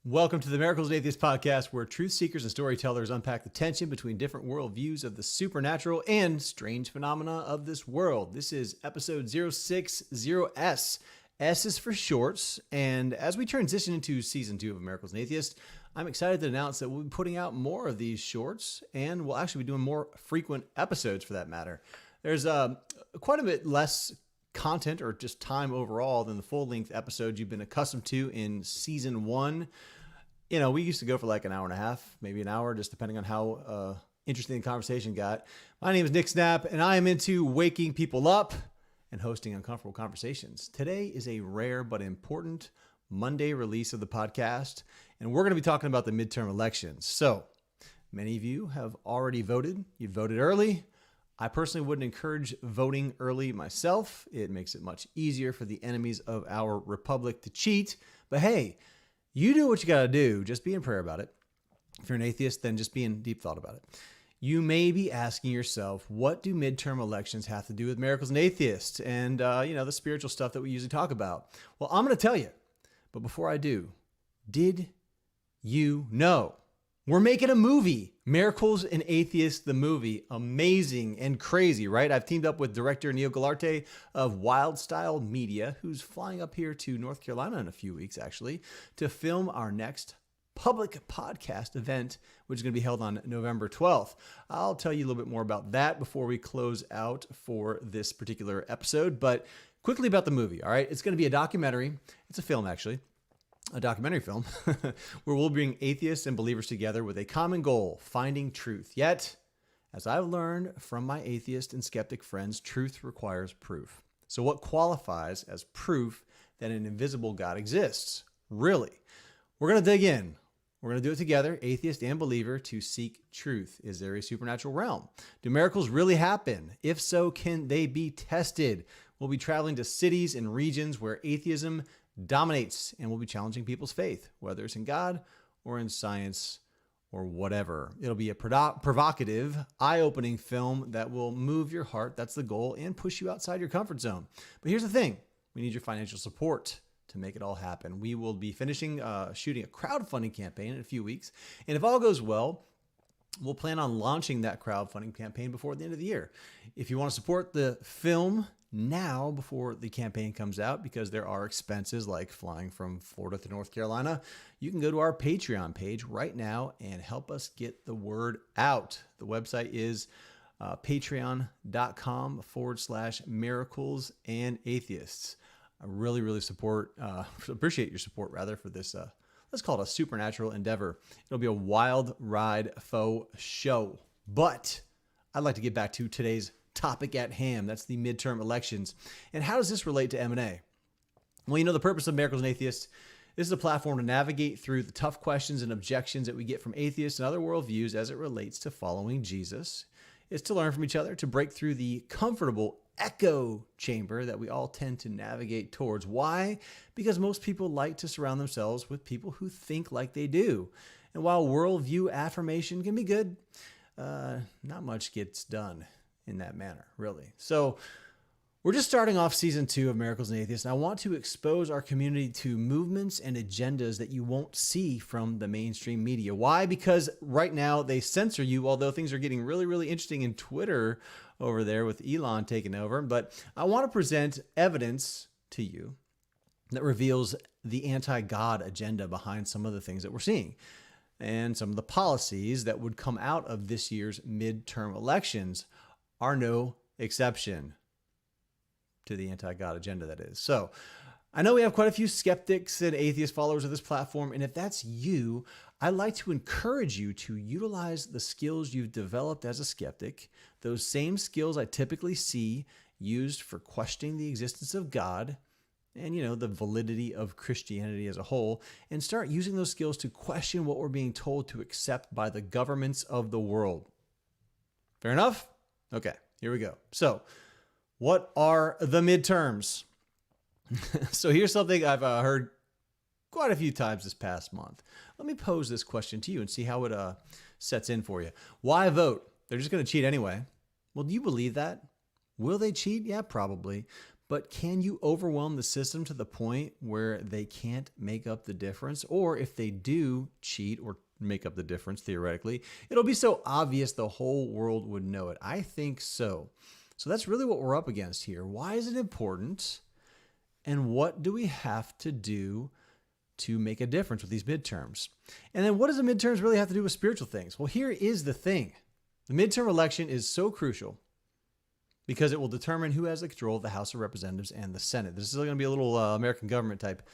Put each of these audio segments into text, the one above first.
Welcome to the Miracles Atheists podcast, where truth seekers and storytellers unpack the tension between different worldviews of the supernatural and strange phenomena of this world. This is episode 060S. S is for shorts, and as we transition into season 2 of Miracles Atheists, I'm excited to announce that we'll be putting out more of these shorts, and we'll actually be doing more frequent episodes for that matter. There's quite a bit less content or just time overall than the full-length episodes you've been accustomed to in season 1. You know, we used to go for like an hour and a half, maybe an hour, just depending on how interesting the conversation got. My name is Nick Snap, and I am into waking people up and hosting uncomfortable conversations. Today is a rare but important Monday release of the podcast, and we're going to be talking about the midterm elections. So many of you have already voted. You voted early. I personally wouldn't encourage voting early myself. It makes it much easier for the enemies of our republic to cheat. But hey, you do what you got to do. Just be in prayer about it. If you're an atheist, then just be in deep thought about it. You may be asking yourself, what do midterm elections have to do with Miracles and Atheists and, the spiritual stuff that we usually talk about? Well, I'm going to tell you. But before I do, did you know? We're making a movie, Miracles and Atheists, the movie. Amazing and crazy, right? I've teamed up with director Neil Galarte of Wild Style Media, who's flying up here to North Carolina in a few weeks, actually, to film our next public podcast event, which is going to be held on November 12th. I'll tell you a little bit more about that before we close out for this particular episode. But quickly about the movie, all right? It's going to be a documentary. It's a film, actually. A documentary film where we'll bring atheists and believers together with a common goal, finding truth. Yet, as I've learned from my atheist and skeptic friends, truth requires proof. So what qualifies as proof that an invisible God exists? Really? We're going to dig in. We're going to do it together, atheist and believer, to seek truth. Is there a supernatural realm? Do miracles really happen? If so, can they be tested? We'll be traveling to cities and regions where atheism dominates, and we'll be challenging people's faith, whether it's in God or in science or whatever. It'll be a provocative, eye-opening film that will move your heart. That's the goal, and push you outside your comfort zone. But here's the thing. We need your financial support to make it all happen. We will be finishing shooting a crowdfunding campaign in a few weeks. And if all goes well, we'll plan on launching that crowdfunding campaign before the end of the year. If you want to support the film now before the campaign comes out, because there are expenses like flying from Florida to North Carolina, you can go to our Patreon page right now and help us get the word out. The website is patreon.com/miracles and atheists. I really appreciate your support rather for this, let's call it a supernatural endeavor. It'll be a wild ride faux show. But I'd like to get back to today's topic at hand. That's the midterm elections. And how does this relate to M&A? Well, the purpose of Miracles and Atheists, this is a platform to navigate through the tough questions and objections that we get from atheists and other worldviews as it relates to following Jesus. It's to learn from each other, to break through the comfortable echo chamber that we all tend to navigate towards. Why? Because most people like to surround themselves with people who think like they do. And while worldview affirmation can be good, not much gets done in that manner, really. So we're just starting off season 2 of Miracles and Atheists, and I want to expose our community to movements and agendas that you won't see from the mainstream media. Why? Because right now they censor you, although things are getting really, really interesting in Twitter over there with Elon taking over. But I want to present evidence to you that reveals the anti-God agenda behind some of the things that we're seeing and some of the policies that would come out of this year's midterm elections are no exception to the anti-God agenda, that is. So I know we have quite a few skeptics and atheist followers of this platform, and if that's you, I'd like to encourage you to utilize the skills you've developed as a skeptic, those same skills I typically see used for questioning the existence of God and, the validity of Christianity as a whole, and start using those skills to question what we're being told to accept by the governments of the world. Fair enough? Okay, here we go. So, what are the midterms? So here's something I've heard quite a few times this past month. Let me pose this question to you and see how it sets in for you. Why vote? They're just going to cheat anyway. Well, do you believe that? Will they cheat? Yeah, probably. But can you overwhelm the system to the point where they can't make up the difference? Or if they do cheat or make up the difference, theoretically, it'll be so obvious the whole world would know it. I think so. So that's really what we're up against here. Why is it important? And what do we have to do to make a difference with these midterms? And then what does the midterms really have to do with spiritual things? Well, here is the thing. The midterm election is so crucial because it will determine who has the control of the House of Representatives and the Senate. This is going to be a little American government type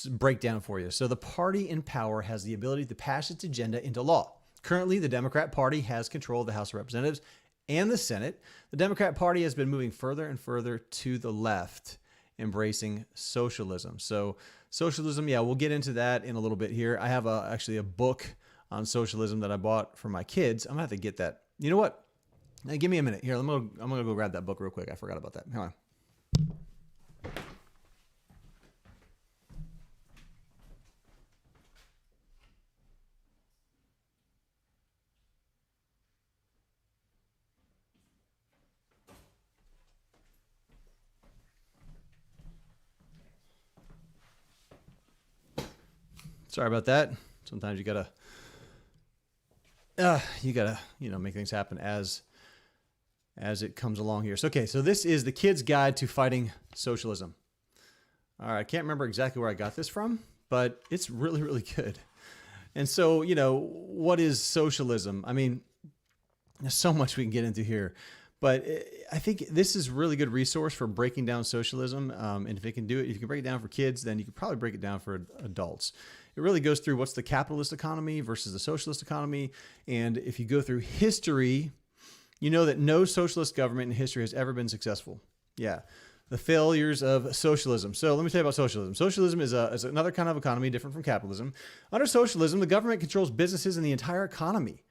breakdown for you. So the party in power has the ability to pass its agenda into law. Currently, the Democrat Party has control of the House of Representatives and the Senate. The Democrat Party has been moving further and further to the left, embracing socialism. So socialism, yeah, we'll get into that in a little bit here. I have actually a book on socialism that I bought for my kids. I'm gonna have to get that. You know what? Now, give me a minute here. I'm gonna go grab that book real quick. I forgot about that. Hang on. Sorry about that. Sometimes you gotta make things happen as it comes along here. So okay, so this is the Kid's Guide to Fighting Socialism. All right, I can't remember exactly where I got this from, but it's really, really good. And so, what is socialism? I mean, there's so much we can get into here, but I think this is a really good resource for breaking down socialism. And if you can break it down for kids, then you can probably break it down for adults. It really goes through what's the capitalist economy versus the socialist economy. And if you go through history, you know that no socialist government in history has ever been successful. Yeah. The failures of socialism. So let me tell you about socialism. Socialism is another kind of economy different from capitalism. Under socialism, the government controls businesses and the entire economy.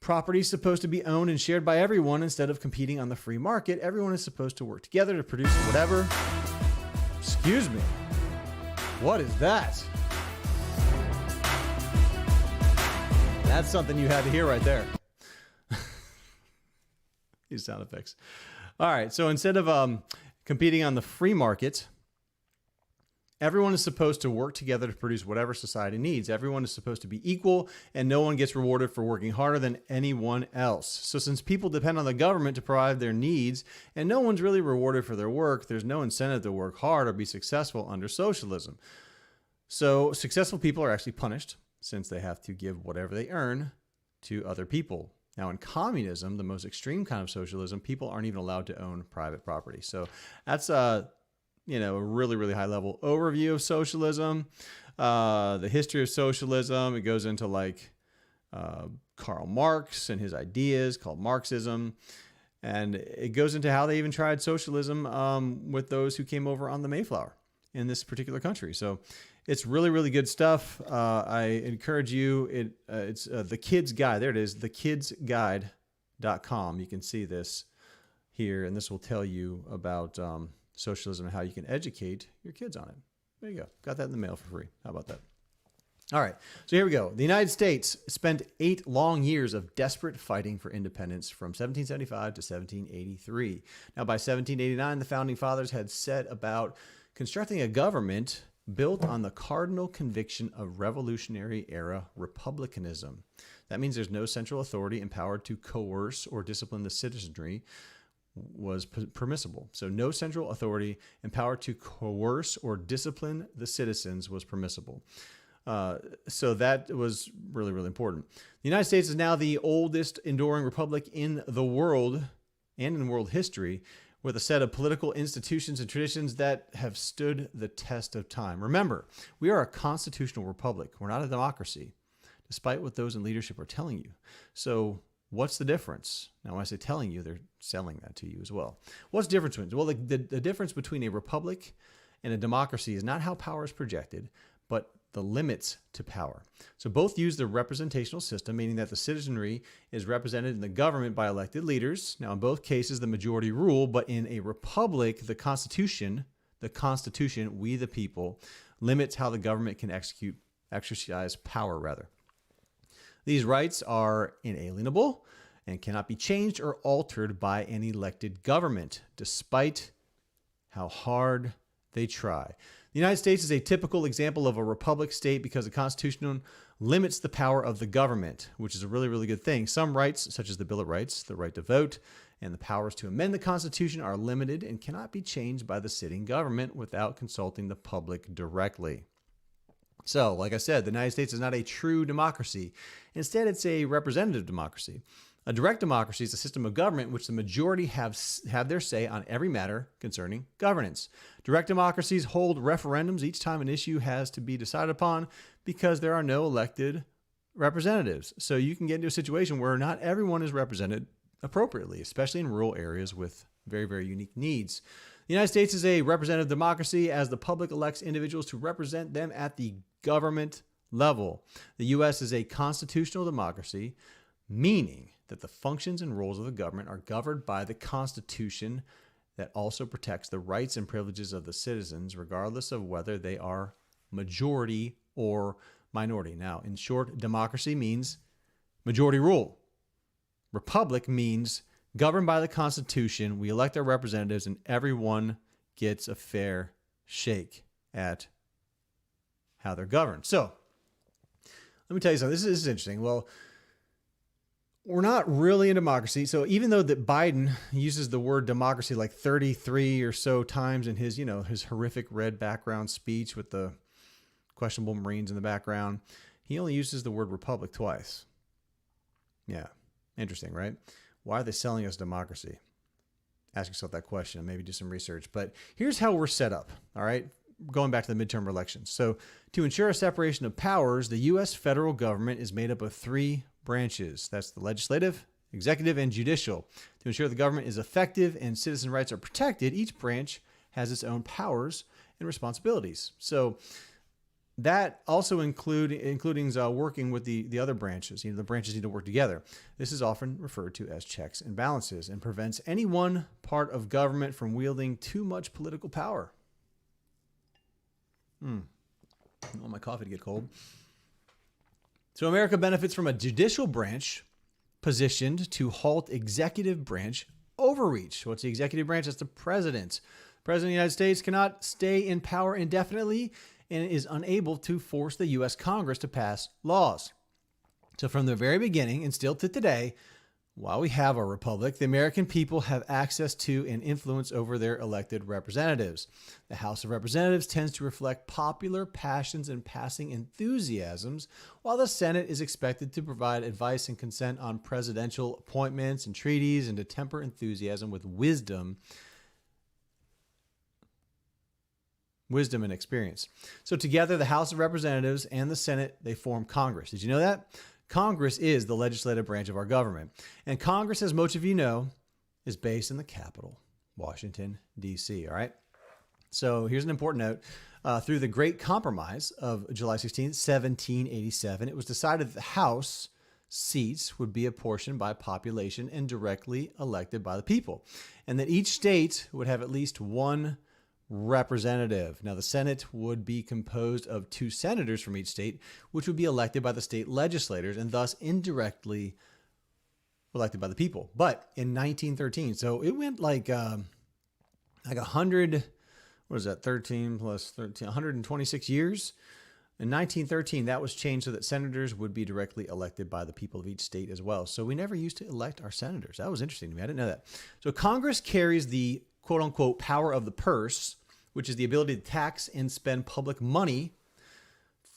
Property is supposed to be owned and shared by everyone instead of competing on the free market. Everyone is supposed to work together to produce whatever. Excuse me. What is that? That's something you had to hear right there. These sound effects. All right. So instead of competing on the free market, everyone is supposed to work together to produce whatever society needs. Everyone is supposed to be equal, and no one gets rewarded for working harder than anyone else. So since people depend on the government to provide their needs, and no one's really rewarded for their work, there's no incentive to work hard or be successful under socialism. So successful people are actually punished since they have to give whatever they earn to other people. Now, in communism, the most extreme kind of socialism, people aren't even allowed to own private property. So that's a really, really high level overview of socialism, the history of socialism. It goes into Karl Marx and his ideas called Marxism. And it goes into how they even tried socialism with those who came over on the Mayflower in this particular country. So it's really, really good stuff. I encourage you. It's the Kid's Guide. There it is, thekidsguide.com. You can see this here, and this will tell you about socialism and how you can educate your kids on it. There you go. Got that in the mail for free. How about that? All right. So here we go. The United States spent 8 long years of desperate fighting for independence from 1775 to 1783. Now, by 1789, the Founding Fathers had set about constructing a government built on the cardinal conviction of Revolutionary era republicanism. That means there's no central authority empowered to coerce or discipline the citizenry was permissible. So no central authority empowered to coerce or discipline the citizens was permissible. So that was really, really important. The United States is now the oldest enduring republic in the world and in world history, with a set of political institutions and traditions that have stood the test of time. Remember, we are a constitutional republic. We're not a democracy, despite what those in leadership are telling you. So what's the difference? Now, when I say telling you, they're selling that to you as well. What's the difference between? Well, the difference between a republic and a democracy is not how power is projected, but the limits to power. So both use the representational system, meaning that the citizenry is represented in the government by elected leaders. Now, in both cases, the majority rule, but in a republic, the Constitution, we the people, limits how the government can exercise power. These rights are inalienable and cannot be changed or altered by an elected government, despite how hard they try. The United States is a typical example of a republic state because the Constitution limits the power of the government, which is a really, really good thing. Some rights, such as the Bill of Rights, the right to vote, and the powers to amend the Constitution are limited and cannot be changed by the sitting government without consulting the public directly. So, like I said, the United States is not a true democracy. Instead, it's a representative democracy. A direct democracy is a system of government in which the majority have their say on every matter concerning governance. Direct democracies hold referendums each time an issue has to be decided upon because there are no elected representatives. So you can get into a situation where not everyone is represented appropriately, especially in rural areas with very, very unique needs. The United States is a representative democracy as the public elects individuals to represent them at the government level. The U.S. is a constitutional democracy, meaning that the functions and roles of the government are governed by the Constitution that also protects the rights and privileges of the citizens, regardless of whether they are majority or minority. Now, in short, democracy means majority rule. Republic means governed by the Constitution. We elect our representatives and everyone gets a fair shake at how they're governed. So, let me tell you something. This is interesting. Well, we're not really in democracy. So even though that Biden uses the word democracy like 33 or so times in his, his horrific red background speech with the questionable Marines in the background, he only uses the word republic twice. Yeah. Interesting, right? Why are they selling us democracy? Ask yourself that question and maybe do some research. But here's how we're set up. All right. Going back to the midterm elections. So to ensure a separation of powers, the U.S. federal government is made up of three branches. That's the legislative, executive, and judicial. To ensure the government is effective and citizen rights are protected, each branch has its own powers and responsibilities. So that also including working with the other branches. The branches need to work together. This is often referred to as checks and balances and prevents any one part of government from wielding too much political power. I don't want my coffee to get cold. So America benefits from a judicial branch positioned to halt executive branch overreach. What's the executive branch? That's the president. The president of the United States cannot stay in power indefinitely and is unable to force the U.S. Congress to pass laws. So from the very beginning and still to today, while we have a republic, the American people have access to and influence over their elected representatives. The House of Representatives tends to reflect popular passions and passing enthusiasms, while the Senate is expected to provide advice and consent on presidential appointments and treaties and to temper enthusiasm with wisdom and experience. So together, the House of Representatives and the Senate, they form Congress. Did you know that? Congress is the legislative branch of our government. And Congress, as most of you know, is based in the capital, Washington, D.C., all right? So here's an important note. Through the Great Compromise of July 16, 1787, it was decided that the House seats would be apportioned by population and directly elected by the people, and that each state would have at least one representative. Now, the Senate would be composed of 2 senators from each state, which would be elected by the state legislators and thus indirectly elected by the people. But in 1913, so it went like 100, what is that, 13 plus 13, 126 years. In 1913, that was changed so that senators would be directly elected by the people of each state as well. So we never used to elect our senators. That was interesting to me. I didn't know that. So Congress carries the quote unquote power of the purse, which is the ability to tax and spend public money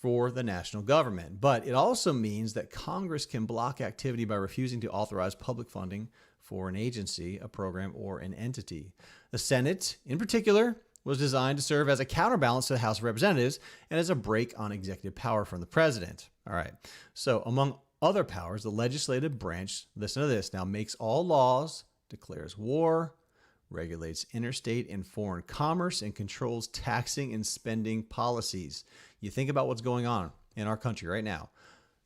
for the national government. But it also means that Congress can block activity by refusing to authorize public funding for an agency, a program, or an entity. The Senate, in particular, was designed to serve as a counterbalance to the House of Representatives and as a break on executive power from the president. All right. So among other powers, the legislative branch, listen to this now, makes all laws, declares war, regulates interstate and foreign commerce, and controls taxing and spending policies. You think about what's going on in our country right now.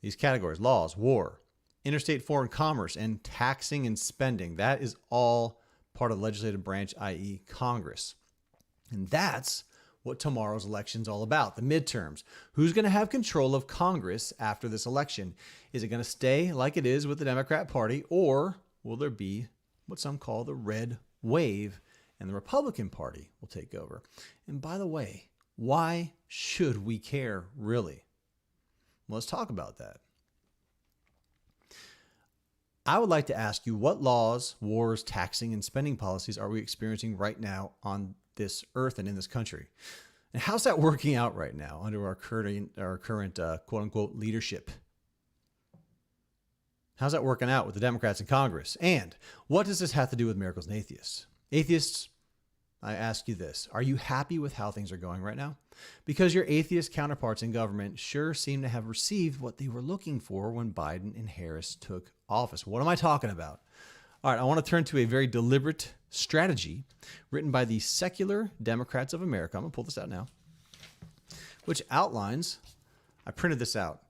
These categories, laws, war, interstate foreign commerce, and taxing and spending, that is all part of the legislative branch, i.e. Congress. And that's what tomorrow's election is all about, the midterms. Who's going to have control of Congress after this election? Is it going to stay like it is with the Democrat Party, or will there be what some call the red wave and the Republican Party will take over. And by the way, why should we care, really? Well, let's talk about that. I would like to ask you, what laws, wars, taxing, and spending policies are we experiencing right now on this earth and in this country? And how's that working out right now under our current quote-unquote leadership? How's that working out with the Democrats in Congress? And what does this have to do with Miracles and Atheists? Atheists, I ask you this. Are you happy with how things are going right now? Because your atheist counterparts in government sure seem to have received what they were looking for when Biden and Harris took office. What am I talking about? All right, I want to turn to a very deliberate strategy written by the Secular Democrats of America. I'm going to pull this out now, which outlines, I printed this out.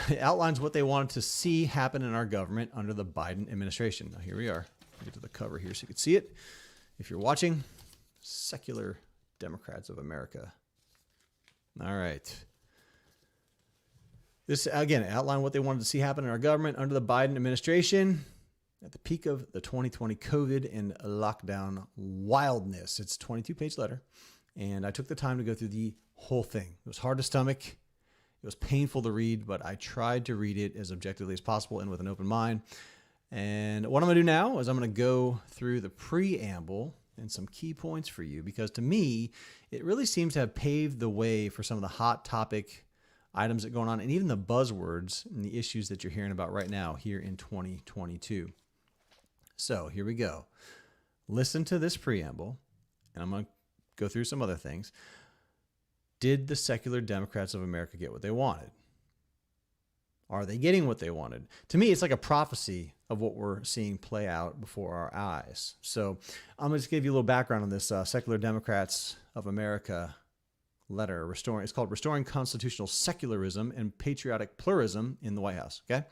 It outlines what they wanted to see happen in our government under the Biden administration. Now, here we are. I'll get to the cover here so you can see it. If you're watching, Secular Democrats of America. All right. This, again, outlined what they wanted to see happen in our government under the Biden administration at the peak of the 2020 COVID and lockdown wildness. It's a 22-page letter, and I took the time to go through the whole thing. It was hard to stomach. It was painful to read, but I tried to read it as objectively as possible and with an open mind. And what I'm going to do now is I'm going to go through the preamble and some key points for you, because to me, it really seems to have paved the way for some of the hot topic items that are going on, and even the buzzwords and the issues that you're hearing about right now here in 2022. So here we go. Listen to this preamble, and I'm going to go through some other things. Did the Secular Democrats of America get what they wanted? Are they getting what they wanted? To me, it's like a prophecy of what we're seeing play out before our eyes. So I'm going to just give you a little background on this Secular Democrats of America letter. It's called Restoring Constitutional Secularism and Patriotic Pluralism in the White House. Okay.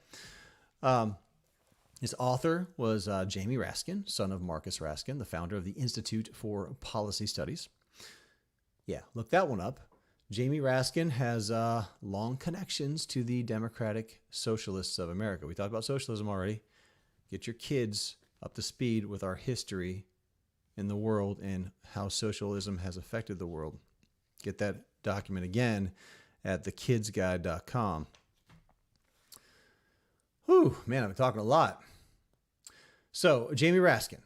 His author was Jamie Raskin, son of Marcus Raskin, the founder of the Institute for Policy Studies. Yeah, look that one up. Jamie Raskin has long connections to the Democratic Socialists of America. We talked about socialism already. Get your kids up to speed with our history in the world and how socialism has affected the world. Get that document again at thekidsguide.com. Whew, man, I've been talking a lot. So, Jamie Raskin,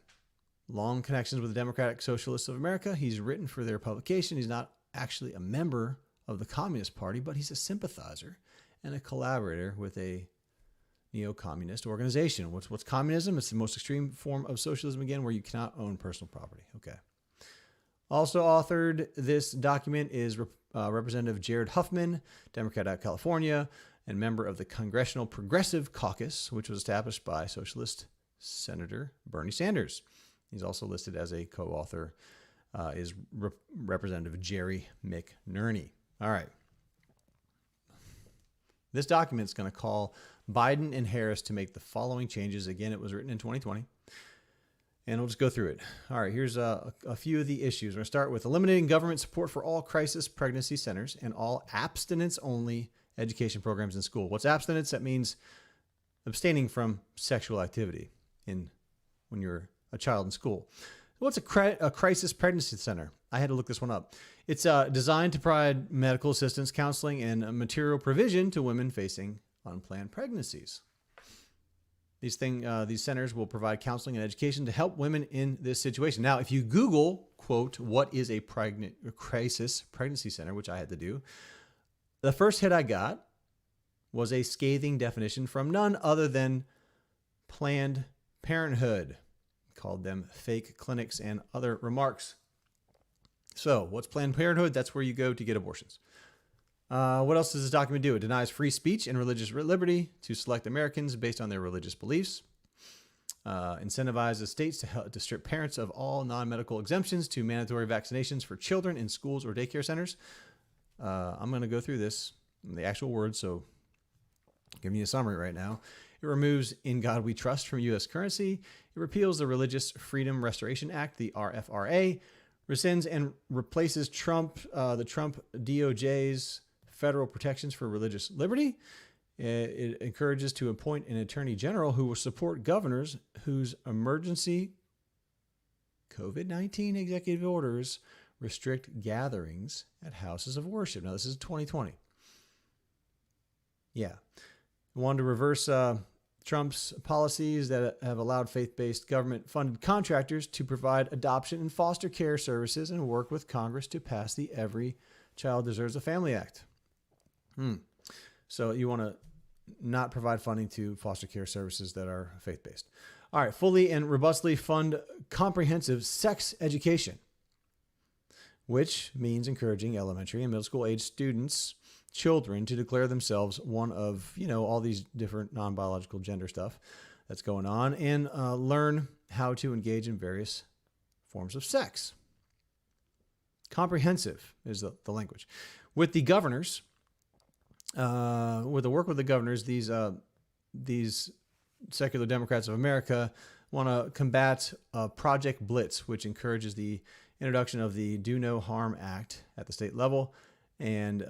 long connections with the Democratic Socialists of America. He's written for their publication. He's not actually a member of the Communist Party, but he's a sympathizer and a collaborator with a neo-communist organization. What's communism? It's the most extreme form of socialism, again, where you cannot own personal property. Okay. Also authored this document is Representative Jared Huffman, Democrat out of California, and member of the Congressional Progressive Caucus, which was established by Socialist Senator Bernie Sanders. He's also listed as a co-author, is Representative Jerry McNerney. All right. This document is going to call Biden and Harris to make the following changes. Again, it was written in 2020. And we'll just go through it. All right, here's a few of the issues. We're going to start with eliminating government support for all crisis pregnancy centers and all abstinence-only education programs in school. What's abstinence? That means abstaining from sexual activity when you're a child in school. What's a crisis pregnancy center? I had to look this one up. It's designed to provide medical assistance, counseling, and material provision to women facing unplanned pregnancies. These centers will provide counseling and education to help women in this situation. Now, if you Google, quote, what is a crisis pregnancy center, which I had to do, the first hit I got was a scathing definition from none other than Planned Parenthood. Called them fake clinics and other remarks. So what's Planned Parenthood? That's where you go to get abortions. What else does this document do? It denies free speech and religious liberty to select Americans based on their religious beliefs. Incentivizes states to strip parents of all non-medical exemptions to mandatory vaccinations for children in schools or daycare centers. I'm going to go through this, the actual words, so I'm giving you a summary right now. It removes "In God We Trust" from U.S. currency. It repeals the Religious Freedom Restoration Act, the RFRA, rescinds and replaces the Trump DOJ's federal protections for religious liberty. It encourages to appoint an attorney general who will support governors whose emergency COVID-19 executive orders restrict gatherings at houses of worship. Now, this is 2020. Yeah. Wanted to reverse Trump's policies that have allowed faith-based government-funded contractors to provide adoption and foster care services and work with Congress to pass the Every Child Deserves a Family Act. So you want to not provide funding to foster care services that are faith-based. All right, fully and robustly fund comprehensive sex education, which means encouraging elementary and middle school age children to declare themselves one of, all these different non-biological gender stuff that's going on and learn how to engage in various forms of sex. Comprehensive is the language. With the governors, with the work with the governors, these secular Democrats of America want to combat Project Blitz, which encourages the introduction of the Do No Harm Act at the state level. And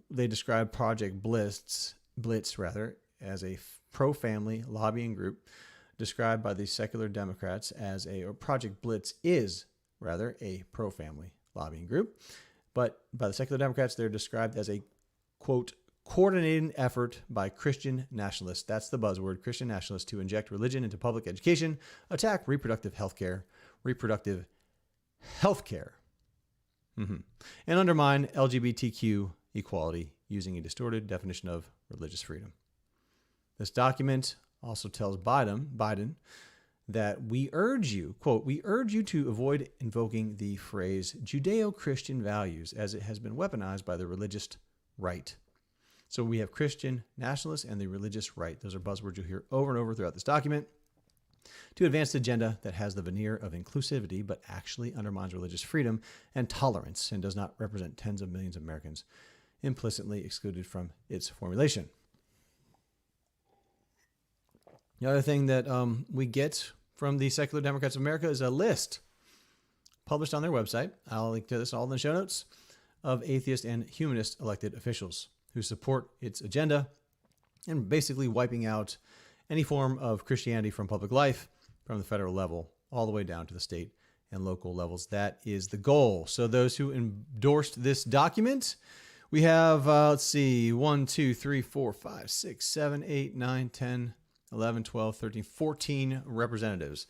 they describe Project Blitz as a pro-family lobbying group described by the secular Democrats as Project Blitz is rather a pro-family lobbying group. But by the secular Democrats, they're described as a, quote, coordinated effort by Christian nationalists. That's the buzzword, Christian nationalists, to inject religion into public education, attack reproductive health care, and undermine LGBTQ equality using a distorted definition of religious freedom. This document also tells Biden that we urge you, quote, we urge you to avoid invoking the phrase Judeo-Christian values as it has been weaponized by the religious right. So we have Christian nationalists and the religious right. Those are buzzwords you'll hear over and over throughout this document to advance the agenda that has the veneer of inclusivity, but actually undermines religious freedom and tolerance and does not represent tens of millions of Americans implicitly excluded from its formulation. The other thing that we get from the secular Democrats of America is a list published on their website. I'll link to this all in the show notes of atheist and humanist elected officials who support its agenda and basically wiping out any form of Christianity from public life from the federal level all the way down to the state and local levels. That is the goal. So those who endorsed this document, we have, 1, 2, 3, 4, 5, 6, 7, 8, 9, 10, 11, 12, 13, 14 representatives.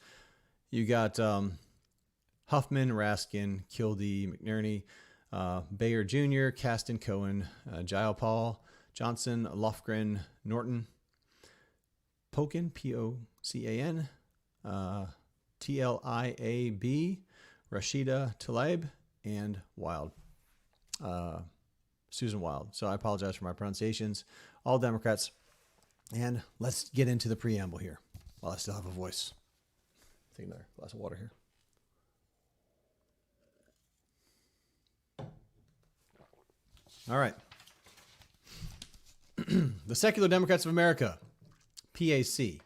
You got Huffman, Raskin, Kildee, McNerney, Bayer Jr., Kasten, Cohen, Jayapal, Johnson, Lofgren, Norton, Pocan, P-O-C-A-N, T-L-I-A-B, Rashida Tlaib, and Wild, Susan Wild. So I apologize for my pronunciations. All Democrats. And let's get into the preamble here while I still have a voice. Take another glass of water here. All right. The Secular Democrats of America, PAC,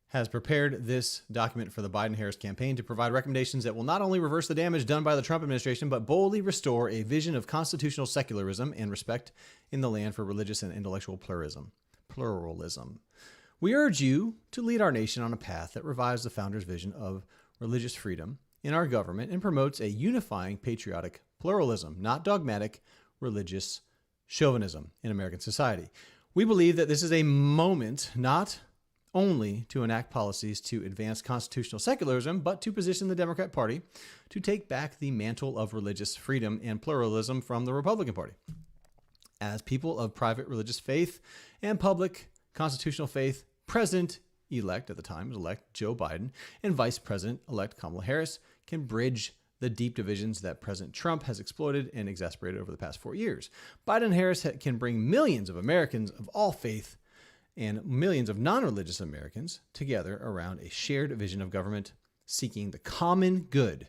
has prepared this document for the Biden-Harris campaign to provide recommendations that will not only reverse the damage done by the Trump administration, but boldly restore a vision of constitutional secularism and respect in the land for religious and intellectual pluralism. We urge you to lead our nation on a path that revives the founders' vision of religious freedom in our government and promotes a unifying patriotic pluralism, not dogmatic religious chauvinism in American society. We believe that this is a moment not only to enact policies to advance constitutional secularism, but to position the Democrat Party to take back the mantle of religious freedom and pluralism from the Republican Party. As people of private religious faith and public constitutional faith, President-elect, at the time was elect Joe Biden, and Vice President-elect Kamala Harris can bridge the deep divisions that President Trump has exploited and exacerbated over the past 4 years. Biden and Harris can bring millions of Americans of all faith and millions of non-religious Americans together around a shared vision of government seeking the common good.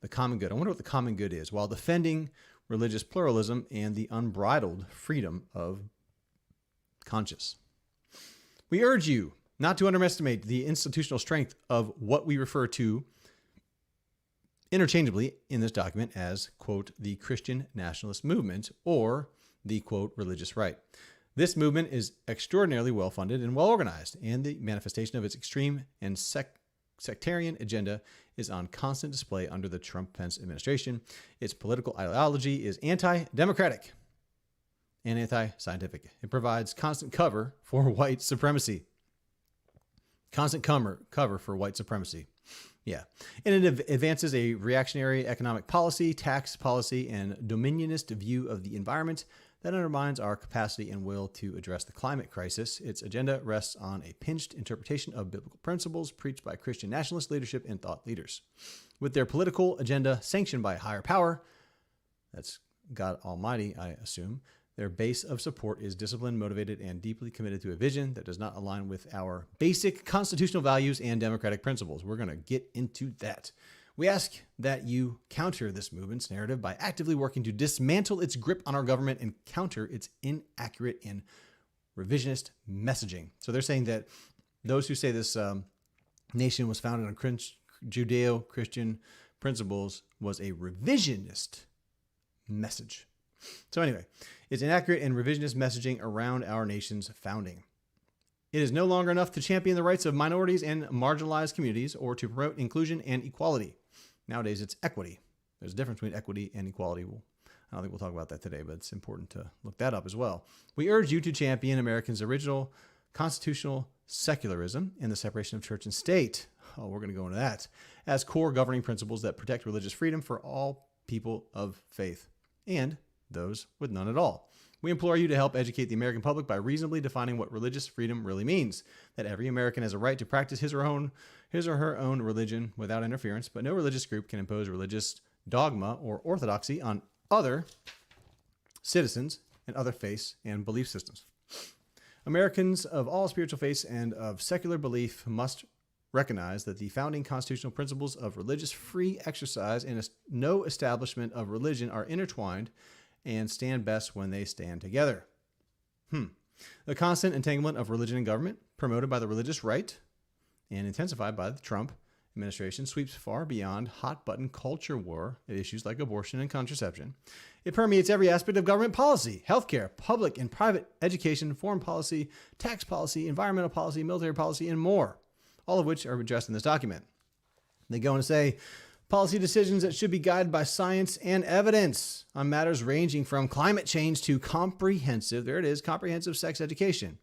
The common good. I wonder what the common good is, while defending religious pluralism and the unbridled freedom of conscience. We urge you not to underestimate the institutional strength of what we refer to interchangeably in this document as, quote, the Christian nationalist movement or the, quote, religious right. This movement is extraordinarily well-funded and well-organized, and the manifestation of its extreme and sectarian agenda is on constant display under the Trump-Pence administration. Its political ideology is anti-democratic and anti-scientific. It provides constant cover for white supremacy. Constant cover for white supremacy. Yeah. And it advances a reactionary economic policy, tax policy, and dominionist view of the environment that undermines our capacity and will to address the climate crisis. Its agenda rests on a pinched interpretation of biblical principles preached by Christian nationalist leadership and thought leaders. With their political agenda sanctioned by a higher power, that's God Almighty, I assume, their base of support is disciplined, motivated, and deeply committed to a vision that does not align with our basic constitutional values and democratic principles. We're going to get into that. We ask that you counter this movement's narrative by actively working to dismantle its grip on our government and counter its inaccurate and revisionist messaging. So they're saying that those who say this nation was founded on Judeo-Christian principles was a revisionist message. So anyway, it's inaccurate and revisionist messaging around our nation's founding. It is no longer enough to champion the rights of minorities and marginalized communities or to promote inclusion and equality. Nowadays, it's equity. There's a difference between equity and equality. I don't think we'll talk about that today, but it's important to look that up as well. We urge you to champion Americans' original constitutional secularism and the separation of church and state. Oh, we're going to go into that as core governing principles that protect religious freedom for all people of faith and those with none at all. We implore you to help educate the American public by reasonably defining what religious freedom really means, that every American has a right to practice his or her own religion without interference, but no religious group can impose religious dogma or orthodoxy on other citizens and other faiths and belief systems. Americans of all spiritual faiths and of secular belief must recognize that the founding constitutional principles of religious free exercise and no establishment of religion are intertwined and stand best when they stand together. The constant entanglement of religion and government, promoted by the religious right and intensified by the Trump administration, sweeps far beyond hot-button culture war at issues like abortion and contraception. It permeates every aspect of government policy, healthcare, public and private education, foreign policy, tax policy, environmental policy, military policy, and more, all of which are addressed in this document. They go on to say, policy decisions that should be guided by science and evidence on matters ranging from climate change to comprehensive sex education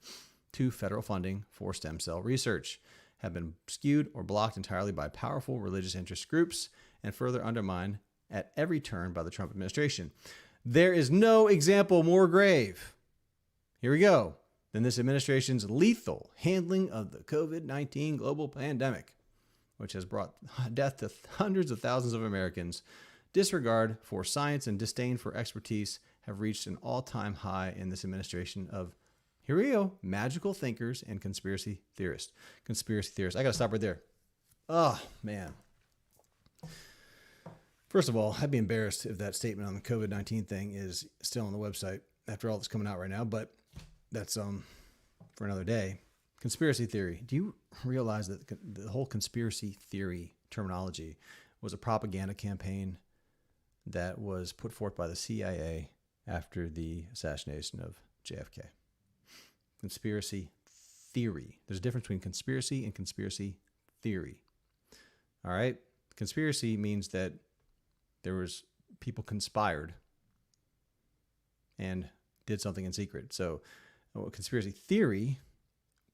to federal funding for stem cell research have been skewed or blocked entirely by powerful religious interest groups and further undermined at every turn by the Trump administration. There is no example more grave, here we go, than this administration's lethal handling of the COVID-19 global pandemic, which has brought death to hundreds of thousands of Americans. Disregard for science and disdain for expertise have reached an all-time high in this administration of, here we go, magical thinkers and conspiracy theorists. I got to stop right there. Oh, man. First of all, I'd be embarrassed if that statement on the COVID-19 thing is still on the website after all that's coming out right now, but that's for another day. Conspiracy theory. Do you realize that the whole conspiracy theory terminology was a propaganda campaign that was put forth by the CIA after the assassination of JFK? Conspiracy theory. There's a difference between conspiracy and conspiracy theory. All right? Conspiracy means that there was people conspired and did something in secret. So conspiracy theory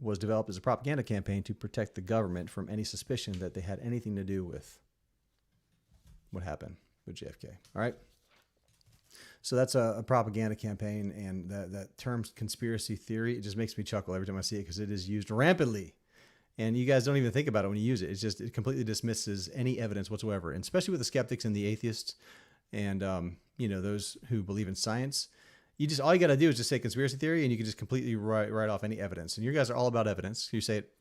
was developed as a propaganda campaign to protect the government from any suspicion that they had anything to do with what happened with JFK. All right. So that's a propaganda campaign, and that term conspiracy theory, it just makes me chuckle every time I see it because it is used rampantly. And you guys don't even think about it when you use it. It completely dismisses any evidence whatsoever, and especially with the skeptics and the atheists and those who believe in science. All you got to do is just say conspiracy theory, and you can just completely write off any evidence. And you guys are all about evidence. You say it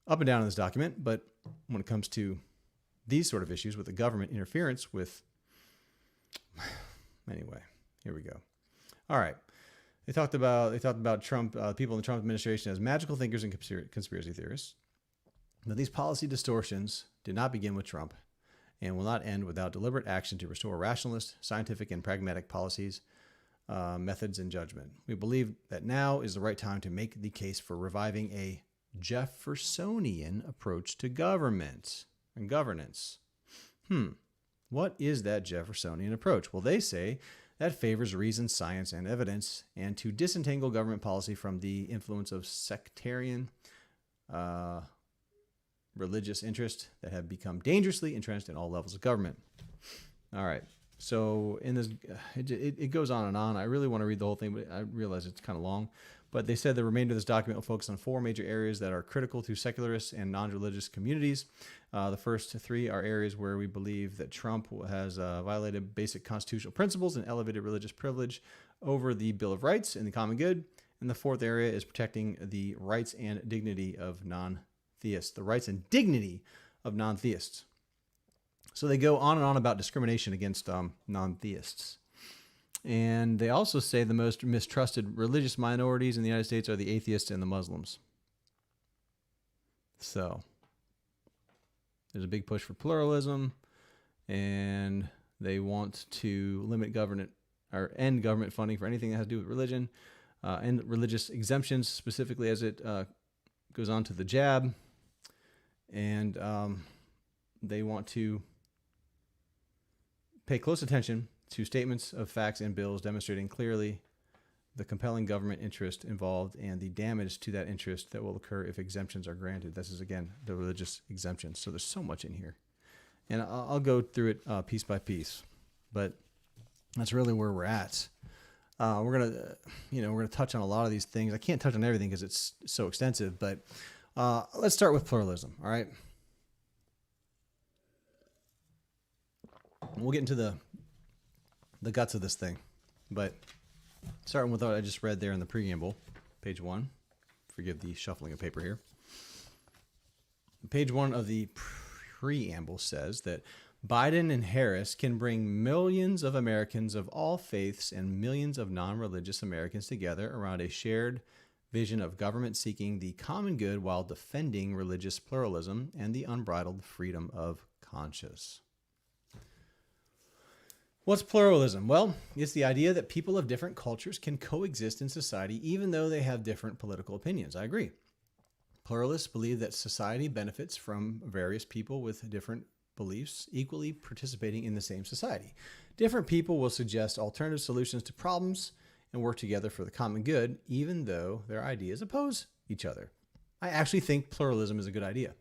up and down in this document, but when it comes to these sort of issues with the government interference with, anyway, here we go. All right. They talked about Trump, people in the Trump administration as magical thinkers and conspiracy theorists. But these policy distortions did not begin with Trump and will not end without deliberate action to restore rationalist, scientific, and pragmatic policies, methods, and judgment. We believe that now is the right time to make the case for reviving a Jeffersonian approach to government. and governance. What is that Jeffersonian approach? Well, they say that favors reason, science, and evidence, and to disentangle government policy from the influence of sectarian religious interests that have become dangerously entrenched in all levels of government. All right. So in this, it goes on and on. I really want to read the whole thing, but I realize it's kind of long. But they said the remainder of this document will focus on 4 major areas that are critical to secularists and non-religious communities. The first 3 are areas where we believe that Trump has violated basic constitutional principles and elevated religious privilege over the Bill of Rights and the common good. And the 4th area is protecting the rights and dignity of non-theists. The rights and dignity of non-theists. So they go on and on about discrimination against non-theists. And they also say the most mistrusted religious minorities in the United States are the atheists and the Muslims. So there's a big push for pluralism, and they want to limit government or end government funding for anything that has to do with religion, and religious exemptions, specifically as it goes on to the jab. And they want to pay close attention to statements of facts and bills demonstrating clearly the compelling government interest involved and the damage to that interest that will occur if exemptions are granted. This is, again, the religious exemptions. So there's so much in here. And I'll go through it piece by piece. But that's really where we're at. We're gonna touch on a lot of these things. I can't touch on everything because it's so extensive, but let's start with pluralism, all right? We'll get into the guts of this thing, but starting with what I just read there in the preamble, page 1. Forgive the shuffling of paper here. Page 1 of the preamble says that Biden and Harris can bring millions of Americans of all faiths and millions of non-religious Americans together around a shared vision of government seeking the common good while defending religious pluralism and the unbridled freedom of conscience. What's pluralism? Well, it's the idea that people of different cultures can coexist in society even though they have different political opinions. I agree. Pluralists believe that society benefits from various people with different beliefs equally participating in the same society. Different people will suggest alternative solutions to problems and work together for the common good, even though their ideas oppose each other. I actually think pluralism is a good idea.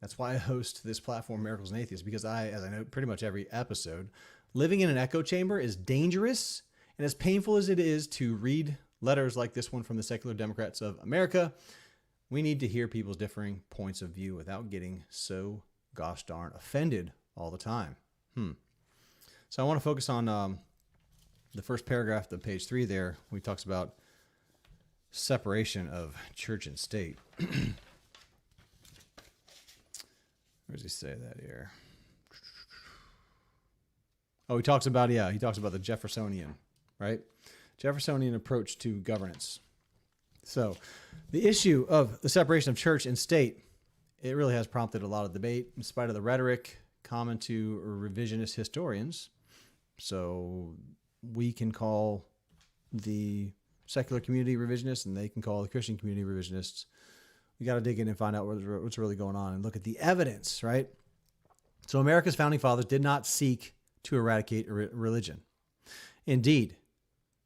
That's why I host this platform, Miracles Atheists, because as I know pretty much every episode, living in an echo chamber is dangerous, and as painful as it is to read letters like this one from the Secular Democrats of America, we need to hear people's differing points of view without getting so gosh darn offended all the time. So I want to focus on the first paragraph of page 3 there. We talks about separation of church and state. Where does he say that here? Oh, he talks about the Jeffersonian, right? Jeffersonian approach to governance. So the issue of the separation of church and state, it really has prompted a lot of debate in spite of the rhetoric common to revisionist historians. So we can call the secular community revisionists and they can call the Christian community revisionists. We got to dig in and find out what's really going on and look at the evidence, right? So America's founding fathers did not seek to eradicate religion. Indeed,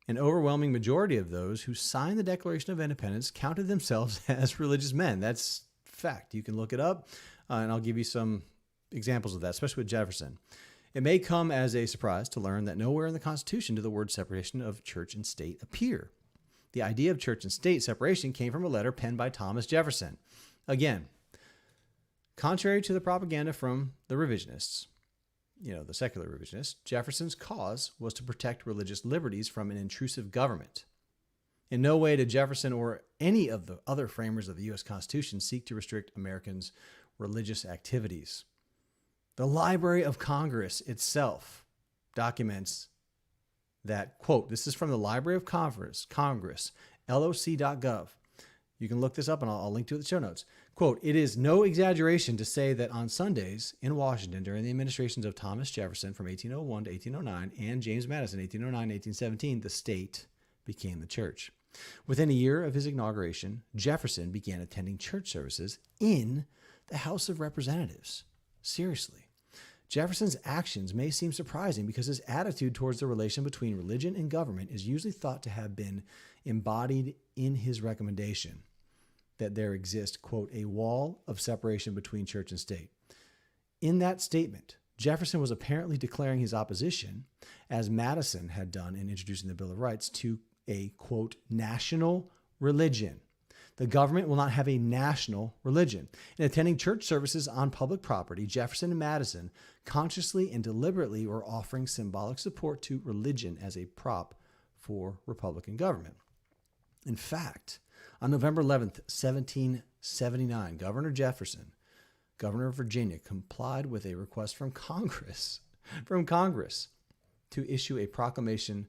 an overwhelming majority of those who signed the Declaration of Independence counted themselves as religious men. That's fact. You can look it up, and I'll give you some examples of that, especially with Jefferson. It may come as a surprise to learn that nowhere in the Constitution do the words separation of church and state appear. The idea of church and state separation came from a letter penned by Thomas Jefferson. Again, contrary to the propaganda from the revisionists, the secular revisionists, Jefferson's cause was to protect religious liberties from an intrusive government. In no way did Jefferson or any of the other framers of the U.S. Constitution seek to restrict Americans' religious activities. The Library of Congress itself documents that, quote, this is from the Library of Congress, loc.gov. You can look this up and I'll link to it in the show notes. Quote, it is no exaggeration to say that on Sundays in Washington during the administrations of Thomas Jefferson from 1801 to 1809 and James Madison 1809 to 1817, the state became the church. Within a year of his inauguration, Jefferson began attending church services in the House of Representatives. Seriously. Jefferson's actions may seem surprising because his attitude towards the relation between religion and government is usually thought to have been embodied in his recommendation that there exist, quote, a wall of separation between church and state. In that statement, Jefferson was apparently declaring his opposition, as Madison had done in introducing the Bill of Rights, to a, quote, national religion. The government will not have a national religion. In attending church services on public property, Jefferson and Madison consciously and deliberately were offering symbolic support to religion as a prop for Republican government. In fact, on November 11th, 1779, Governor Jefferson, governor of Virginia, complied with a request from Congress to issue a proclamation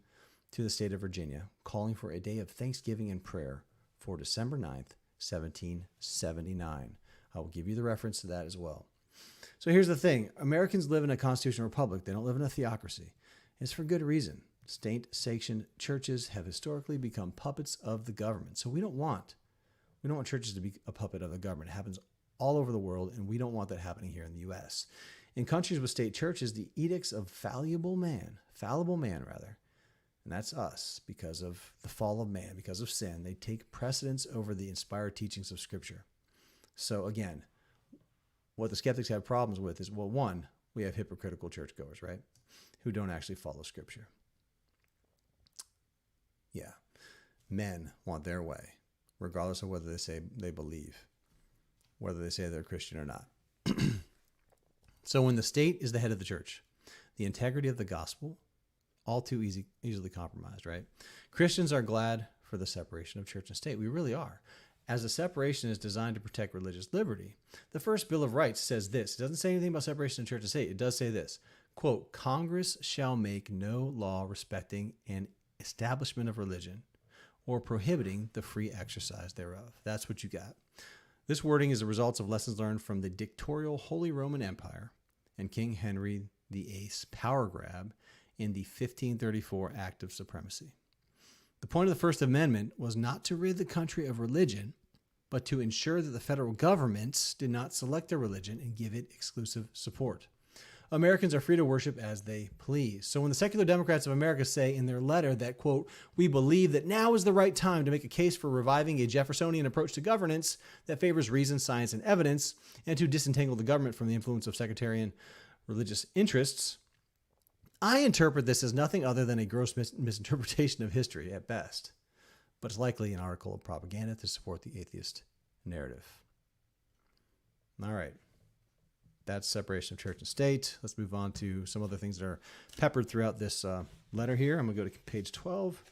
to the state of Virginia calling for a day of thanksgiving and prayer for December 9th, 1779. I will give you the reference to that as well. So here's the thing. Americans live in a constitutional republic. They don't live in a theocracy. It's for good reason. State-sanctioned churches have historically become puppets of the government. So we don't want churches to be a puppet of the government. It happens all over the world, and we don't want that happening here in the U.S. In countries with state churches, the edicts of fallible man, and that's us because of the fall of man, because of sin, they take precedence over the inspired teachings of Scripture. So again, what the skeptics have problems with is, well, one, we have hypocritical churchgoers, right, who don't actually follow Scripture. Yeah, men want their way, regardless of whether they say they believe, whether they say they're Christian or not. So when the state is the head of the church, the integrity of the gospel, all too easily compromised, right? Christians are glad for the separation of church and state. We really are. As the separation is designed to protect religious liberty, the first Bill of Rights says this. It doesn't say anything about separation of church and state. It does say this, quote, Congress shall make no law respecting an establishment of religion or prohibiting the free exercise thereof. That's what you got. This wording is a result of lessons learned from the dictatorial Holy Roman Empire and King Henry VIII's power grab in the 1534 Act of Supremacy. The point of the First Amendment was not to rid the country of religion, but to ensure that the federal governments did not select their religion and give it exclusive support. Americans are free to worship as they please. So when the secular Democrats of America say in their letter that, quote, we believe that now is the right time to make a case for reviving a Jeffersonian approach to governance that favors reason, science, and evidence, and to disentangle the government from the influence of sectarian religious interests, I interpret this as nothing other than a gross misinterpretation of history at best, but it's likely an article of propaganda to support the atheist narrative. All right. That's separation of church and state. Let's move on to some other things that are peppered throughout this letter here. I'm going to go to page 12.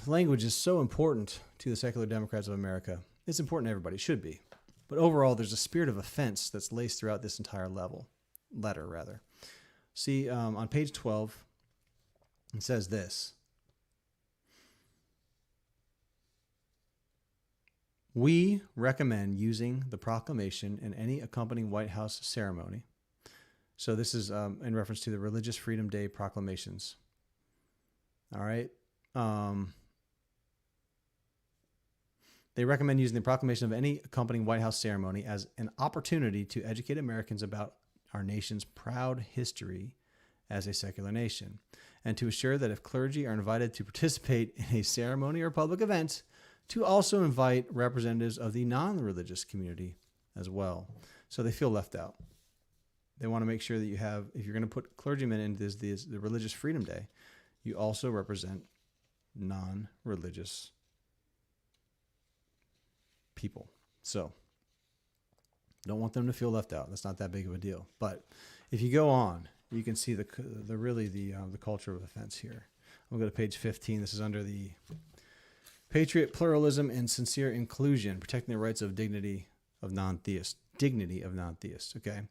Language is so important to the secular Democrats of America. It's important to everybody. It should be. But overall, there's a spirit of offense that's laced throughout this entire letter. See, on page 12, it says this. We recommend using the proclamation and any accompanying White House ceremony. So this is in reference to the Religious Freedom Day proclamations. All right. They recommend using the proclamation of any accompanying White House ceremony as an opportunity to educate Americans about our nation's proud history as a secular nation, and to assure that if clergy are invited to participate in a ceremony or public event, to also invite representatives of the non-religious community as well. So they feel left out. They want to make sure that you have, if you're going to put clergymen into the Religious Freedom Day, you also represent non-religious people. So don't want them to feel left out. That's not that big of a deal. But if you go on, you can see the culture of offense here. We'll go to page 15. This is under the Patriot pluralism and sincere inclusion, protecting the rights of dignity of non-theists. Okay.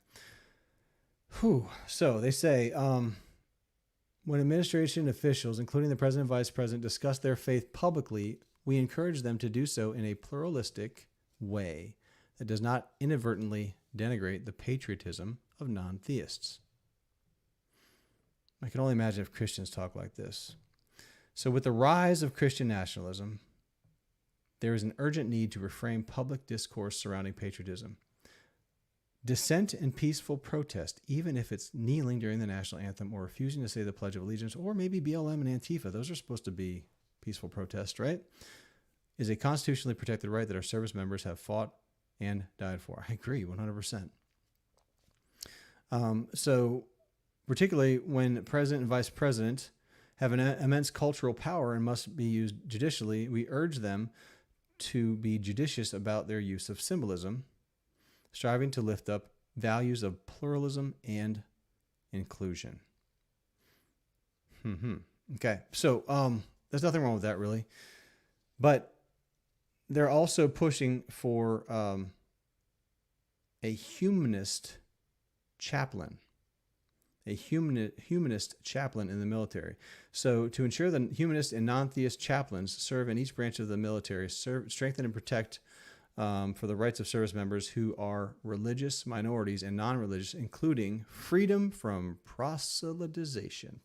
So they say, when administration officials, including the president and vice president, discuss their faith publicly, we encourage them to do so in a pluralistic way that does not inadvertently denigrate the patriotism of non-theists. I can only imagine if Christians talk like this. So with the rise of Christian nationalism, there is an urgent need to reframe public discourse surrounding patriotism. Dissent and peaceful protest, even if it's kneeling during the national anthem or refusing to say the Pledge of Allegiance, or maybe BLM and Antifa, those are supposed to be peaceful protests, right? Is a constitutionally protected right that our service members have fought and died for. I agree 100%. So particularly when president and vice president have an immense cultural power and must be used judicially, we urge them to be judicious about their use of symbolism, striving to lift up values of pluralism and inclusion. Okay, so there's nothing wrong with that, really. But they're also pushing for a humanist chaplain, a humanist chaplain in the military. So to ensure that humanist and non-theist chaplains serve in each branch of the military, strengthen and protect for the rights of service members who are religious minorities and non-religious, including freedom from proselytization,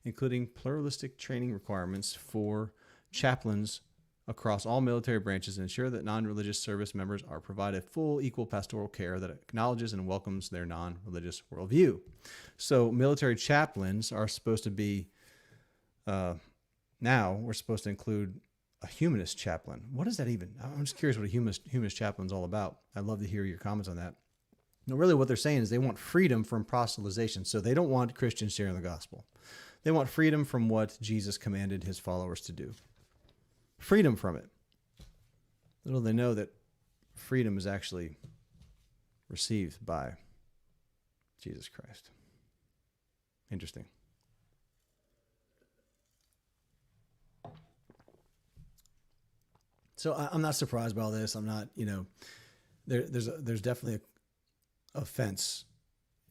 including pluralistic training requirements for chaplains across all military branches, and ensure that non-religious service members are provided full, equal pastoral care that acknowledges and welcomes their non-religious worldview. So military chaplains are supposed to be, now we're supposed to include a humanist chaplain. What is that even? I'm just curious what a humanist chaplain is all about. I'd love to hear your comments on that. No, really what they're saying is they want freedom from proselytization. So they don't want Christians sharing the gospel. They want freedom from what Jesus commanded his followers to do. Freedom from it. Little they know that freedom is actually received by Jesus Christ. Interesting. So I'm not surprised by all this. I'm not, there's definitely a offense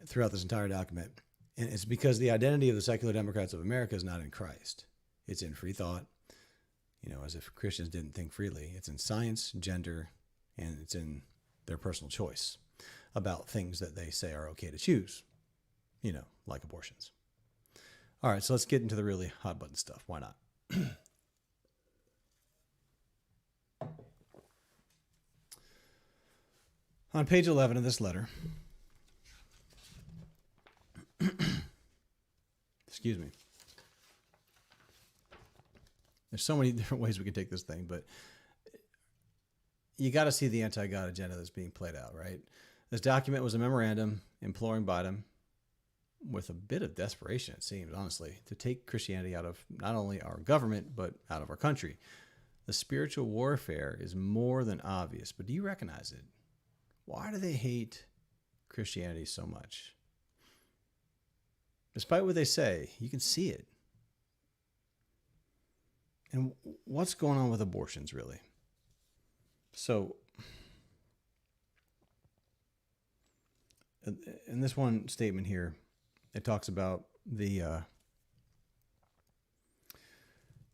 throughout this entire document. And it's because the identity of the secular Democrats of America is not in Christ. It's in free thought. As if Christians didn't think freely. It's in science, gender, and it's in their personal choice about things that they say are okay to choose, like abortions. All right, so let's get into the really hot button stuff. Why not? On page 11 of this letter, excuse me. There's so many different ways we could take this thing, but you got to see the anti-God agenda that's being played out, right? This document was a memorandum imploring Biden, with a bit of desperation, it seems, honestly, to take Christianity out of not only our government, but out of our country. The spiritual warfare is more than obvious, but do you recognize it? Why do they hate Christianity so much? Despite what they say, you can see it. And what's going on with abortions, really? So, in this one statement here, it talks about the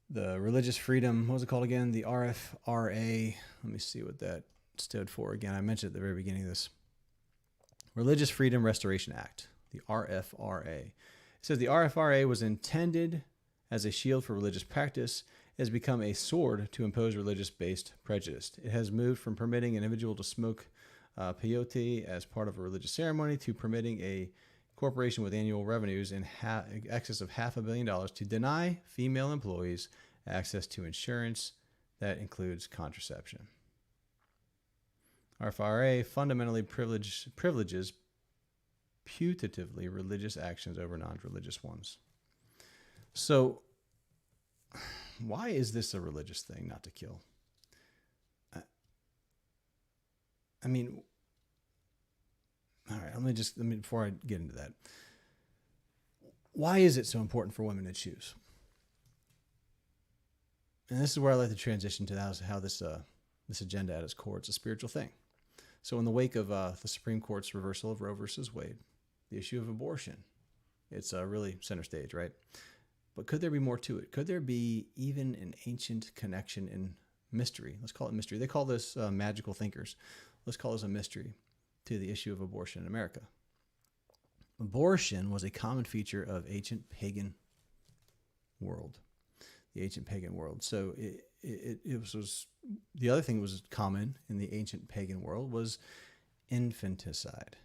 religious freedom. What was it called again? The RFRA. Let me see what that stood for again. I mentioned at the very beginning of this. Religious Freedom Restoration Act, the RFRA. It says the RFRA was intended as a shield for religious practice. It has become a sword to impose religious-based prejudice. It has moved from permitting an individual to smoke peyote as part of a religious ceremony to permitting a corporation with annual revenues in excess of $500 million to deny female employees access to insurance that includes contraception. RFRA fundamentally privileges putatively religious actions over non-religious ones. So, why is this a religious thing, not to kill? I mean, all right, let me before I get into that. Why is it so important for women to choose? And this is where I like to transition to how this agenda at its core, it's a spiritual thing. So in the wake of the Supreme Court's reversal of Roe versus Wade, the issue of abortion, it's really center stage, right? But could there be more to it? Could there be even an ancient connection in mystery? Let's call it mystery. They call this magical thinkers. Let's call this a mystery to the issue of abortion in America. Abortion was a common feature of ancient pagan world, the ancient pagan world. So it was the other thing that was common in the ancient pagan world was infanticide,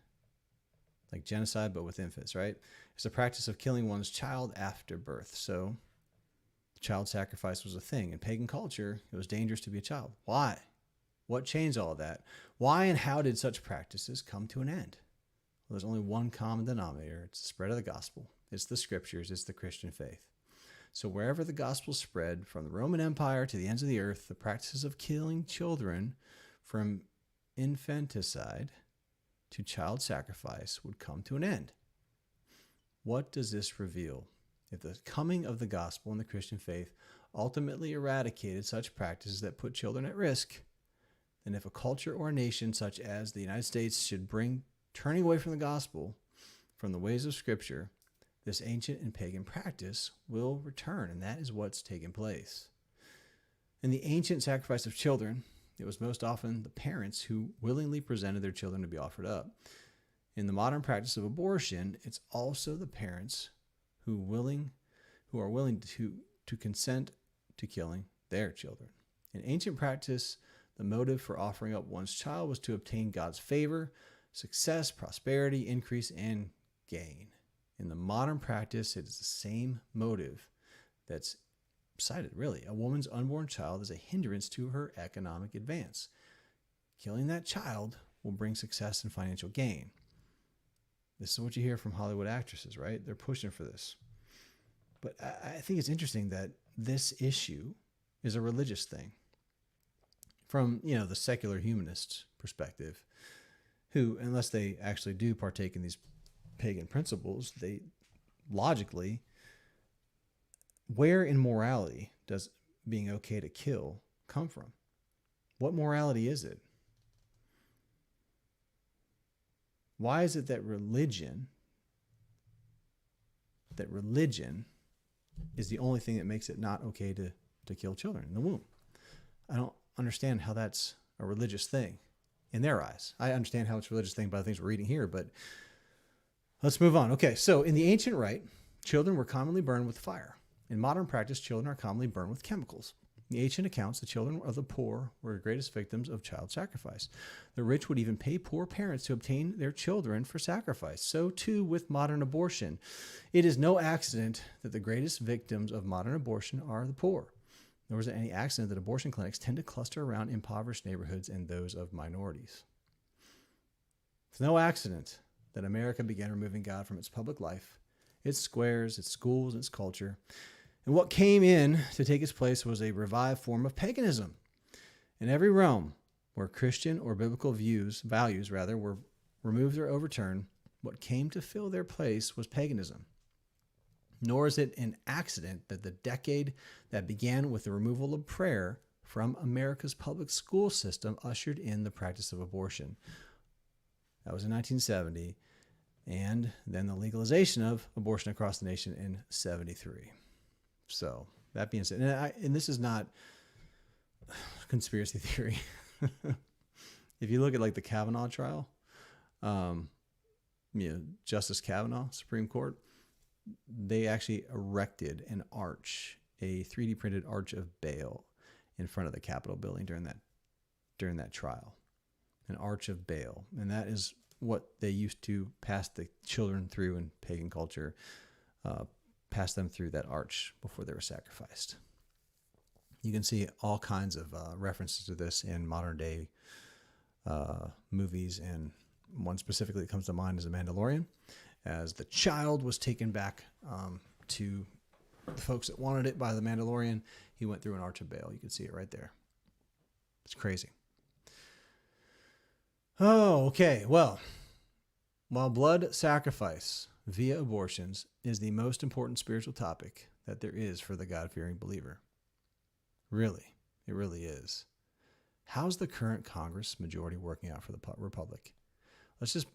like genocide, but with infants, right? It's the practice of killing one's child after birth. So child sacrifice was a thing. In pagan culture, it was dangerous to be a child. Why? What changed all of that? Why and how did such practices come to an end? Well, there's only one common denominator. It's the spread of the gospel. It's the scriptures. It's the Christian faith. So wherever the gospel spread, from the Roman Empire to the ends of the earth, the practices of killing children from infanticide to child sacrifice would come to an end. What does this reveal? If the coming of the gospel and the Christian faith ultimately eradicated such practices that put children at risk, then if a culture or a nation such as the United States should bring turning away from the gospel, from the ways of Scripture, this ancient and pagan practice will return, and that is what's taken place. In the ancient sacrifice of children, it was most often the parents who willingly presented their children to be offered up. In the modern practice of abortion, it's also the parents who are willing to consent to killing their children. In ancient practice, the motive for offering up one's child was to obtain God's favor, success, prosperity, increase, and gain. In the modern practice, it is the same motive that's cited, really. A woman's unborn child is a hindrance to her economic advance. Killing that child will bring success and financial gain. This is what you hear from Hollywood actresses, right? They're pushing for this. But I think it's interesting that this issue is a religious thing. From, the secular humanist perspective, who, unless they actually do partake in these pagan principles, they logically, where in morality does being okay to kill come from? What morality is it? Why is it that religion is the only thing that makes it not okay to kill children in the womb? I don't understand how that's a religious thing in their eyes. I understand how it's a religious thing by the things we're reading here, but let's move on. Okay, so in the ancient rite, children were commonly burned with fire. In modern practice, children are commonly burned with chemicals. In the ancient accounts, the children of the poor were the greatest victims of child sacrifice. The rich would even pay poor parents to obtain their children for sacrifice. So too with modern abortion. It is no accident that the greatest victims of modern abortion are the poor. Nor is it any accident that abortion clinics tend to cluster around impoverished neighborhoods and those of minorities. It's no accident that America began removing God from its public life, its squares, its schools, its culture. And what came in to take its place was a revived form of paganism. In every realm where Christian or biblical values were removed or overturned, what came to fill their place was paganism. Nor is it an accident that the decade that began with the removal of prayer from America's public school system ushered in the practice of abortion. That was in 1970, and then the legalization of abortion across the nation in 73. So that being said, and this is not conspiracy theory. If you look at like the Kavanaugh trial, Justice Kavanaugh, Supreme Court, they actually erected an arch, a 3D printed arch of Baal in front of the Capitol building during that trial. An arch of Baal. And that is what they used to pass the children through in pagan culture, pass them through that arch before they were sacrificed. You can see all kinds of references to this in modern day movies, and one specifically that comes to mind is The Mandalorian. As the child was taken back to the folks that wanted it by the Mandalorian, he went through an arch of Baal. You can see it right there. It's crazy. Oh, okay. Well, while blood sacrifice via abortions is the most important spiritual topic that there is for the God-fearing believer, really, it really is. How's the current Congress majority working out for the Republic? Let's just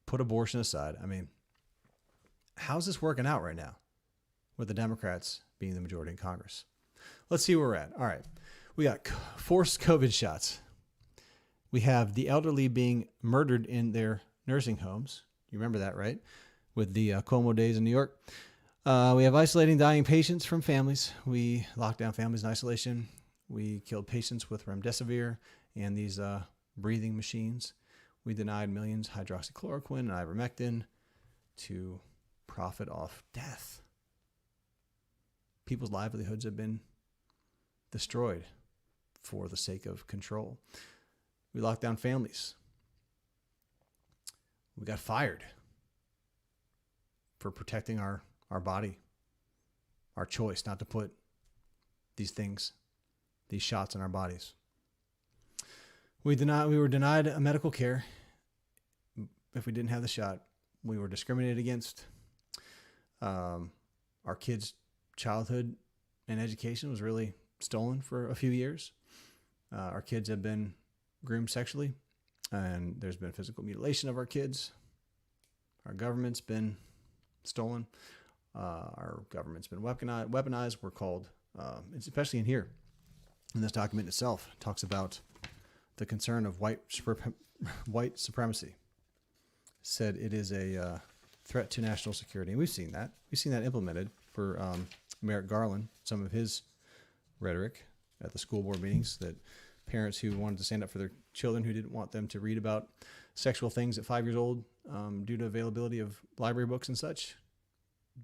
put abortion aside. I mean, how's this working out right now with the Democrats being the majority in Congress? Let's see where we're at. All right. We got forced COVID shots. We have the elderly being murdered in their nursing homes. You remember that, right? With the Cuomo days in New York. We have isolating dying patients from families. We locked down families in isolation. We killed patients with remdesivir and these breathing machines. We denied millions hydroxychloroquine and ivermectin to profit off death. People's livelihoods have been destroyed for the sake of control. We locked down families. We got fired for protecting our body, our choice not to put these shots in our bodies. We were denied medical care if we didn't have the shot. We were discriminated against. Our kids' childhood and education was really stolen for a few years. Our kids have been groomed sexually, and there's been physical mutilation of our kids. Our government's been stolen. Our government's been weaponized. We're called, especially in here, in this document itself, it talks about the concern of white supremacy. Said it is a threat to national security. And we've seen that. We've seen that implemented for Merrick Garland, some of his rhetoric at the school board meetings, that parents who wanted to stand up for their children who didn't want them to read about sexual things at 5 years old due to availability of library books and such,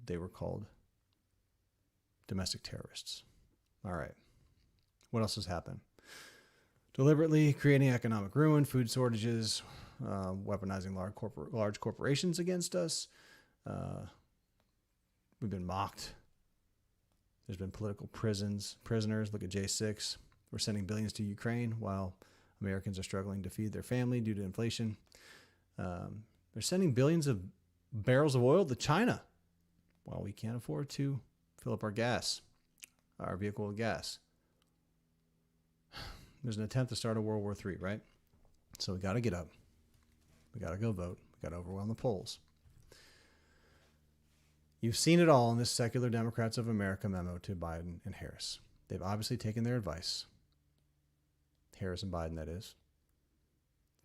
they were called domestic terrorists. All right. What else has happened? Deliberately creating economic ruin, food shortages, weaponizing large corporations against us. We've been mocked. There's been political prisoners. Look at J6. We're sending billions to Ukraine while Americans are struggling to feed their family due to inflation. They're sending billions of barrels of oil to China while we can't afford to fill up our vehicle with gas. There's an attempt to start a World War III, right? So we got to get up. We got to go vote. We got to overwhelm the polls. You've seen it all in this Secular Democrats of America memo to Biden and Harris. They've obviously taken their advice. Harris and Biden, that is.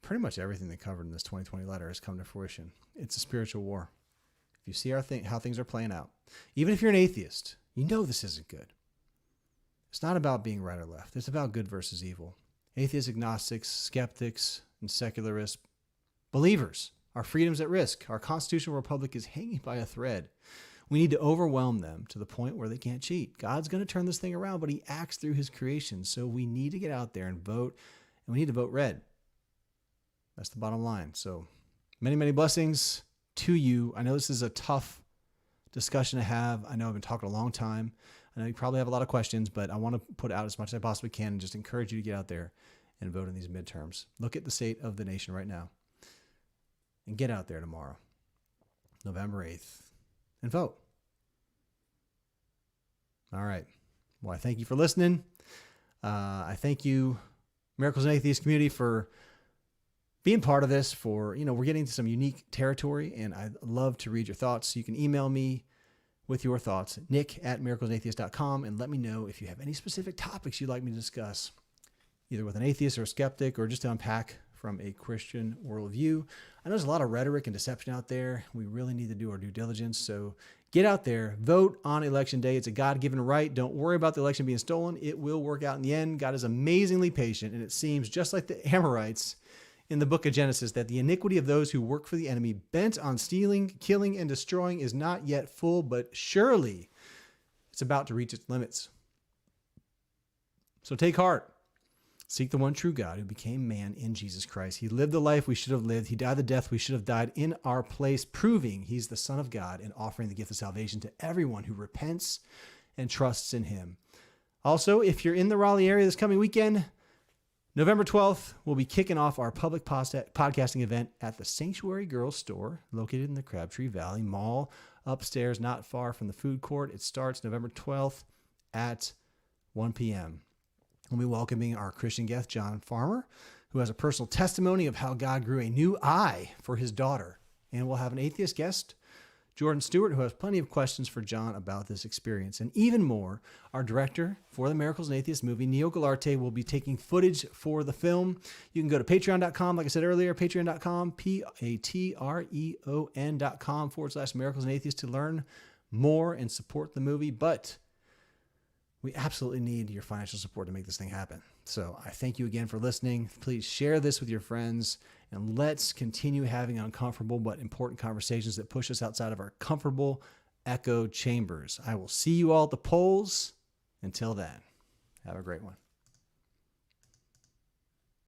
Pretty much everything they covered in this 2020 letter has come to fruition. It's a spiritual war. If you see how things are playing out, even if you're an atheist, you know this isn't good. It's not about being right or left. It's about good versus evil. Atheists, agnostics, skeptics, and secularists, believers, our freedom's at risk. Our constitutional republic is hanging by a thread. We need to overwhelm them to the point where they can't cheat. God's going to turn this thing around, but he acts through his creation. So we need to get out there and vote, and we need to vote red. That's the bottom line. So many, many blessings to you. I know this is a tough discussion to have. I know I've been talking a long time. I know you probably have a lot of questions, but I want to put out as much as I possibly can and just encourage you to get out there and vote in these midterms. Look at the state of the nation right now and get out there tomorrow, November 8th, and vote. All right. Well, I thank you for listening. I thank you, Miracles and Atheists community, for being part of this. We're getting to some unique territory, and I'd love to read your thoughts. So you can email me with your thoughts, nick@miraclesatheists.com, and let me know if you have any specific topics you'd like me to discuss, either with an atheist or a skeptic, or just to unpack from a Christian worldview. I know there's a lot of rhetoric and deception out there. We really need to do our due diligence. So get out there, vote on election day. It's a God-given right. Don't worry about the election being stolen. It will work out in the end. God is amazingly patient, and it seems just like the Amorites in the book of Genesis, that the iniquity of those who work for the enemy, bent on stealing, killing, and destroying, is not yet full, but surely it's about to reach its limits. So take heart. Seek the one true God who became man in Jesus Christ. He lived the life we should have lived. He died the death we should have died in our place, proving he's the Son of God and offering the gift of salvation to everyone who repents and trusts in him. Also, if you're in the Raleigh area this coming weekend, November 12th, we'll be kicking off our public podcasting event at the Sanctuary Girls Store, located in the Crabtree Valley Mall, upstairs, not far from the food court. It starts November 12th at 1 p.m. We'll be welcoming our Christian guest, John Farmer, who has a personal testimony of how God grew a new eye for his daughter. And we'll have an atheist guest, Jordan Stewart, who has plenty of questions for John about this experience. And even more, our director for the Miracles and Atheists movie, Neil Galarte, will be taking footage for the film. You can go to patreon.com, like I said earlier, patreon.com, patreon.com/Miracles and Atheists to learn more and support the movie. But we absolutely need your financial support to make this thing happen. So I thank you again for listening. Please share this with your friends, and let's continue having uncomfortable but important conversations that push us outside of our comfortable echo chambers. I will see you all at the polls. Until then, have a great one.